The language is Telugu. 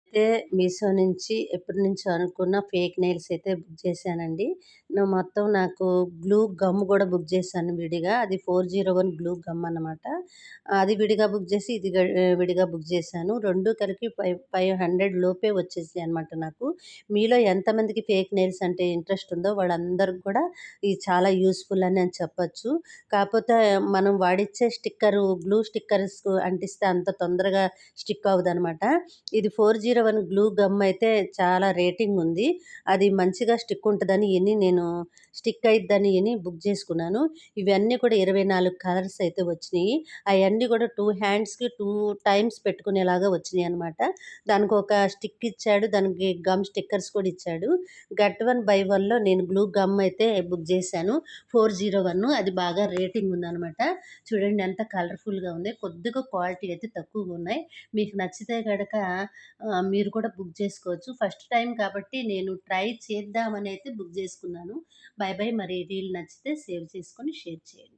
అయితే మీషో నుంచి ఎప్పటినుంచో అనుకున్న ఫేక్ నెయిల్స్ అయితే బుక్ చేశానండి. నాకు గ్లూ గమ్ గూడా బుక్ చేశాను విడిగా. అది 401 గ్లూ గమ్ అన్నమాట. అది విడిగా బుక్ చేసి, విడిగా బుక్ చేశాను. 2 కలిపి 500 లోపే వచ్చేసాయన్నమాట నాకు. మీలో ఎంతమందికి ఫేక్ నెయిల్స్ అంటే ఇంట్రెస్ట్ ఉందో వాళ్ళందరికి కూడా ఇది చాలా యూజ్‌ఫుల్ అని చెప్పొచ్చు. కాపోతే మనం వాడిచ్చే గ్లూ స్టిక్కర్స్ అంటిస్తే అంత తొందరగా స్టిక్ అవ్వదనమాట. ఇది 401 గ్లూ గమ్ అయితే చాలా రేటింగ్ ఉంది. అది మంచిగా స్టిక్ అయిద్దని బుక్ చేసుకున్నాను. ఇవన్నీ కూడా 24 కలర్స్ అయితే వచ్చినియి. అయన్నీ కూడా 2 హ్యాండ్స్‌కి 2 టైమ్స్ పెట్టుకునేలాగా వచ్చినియనమాట. దానికొక స్టిక్ ఇచ్చాడు. దానికి గమ్ స్టిక్కర్స్ కూడా ఇచ్చాడు. గెట్ వన్ బై వన్‌లో నేను గ్లూ గమ్ అయితే బుక్ చేశాను. 401 అది బాగా రేటింగ్ ఉందనమాట. చూడండి ఎంత కలర్‌ఫుల్‌గా ఉంది. కొద్దిగా క్వాలిటీ అయితే తక్కువగున్నాయి. మీకు నచ్చితే గనక మీరు కూడా బుక్ చేసుకోవచ్చు. ఫస్ట్ టైమ్ కాబట్టి నేను ట్రై చేద్దామని అయితే బుక్ చేసుకున్నాను. By by. మరి రీల్ నచ్చితే సేవ్ చేసుకొని షేర్ చేయండి.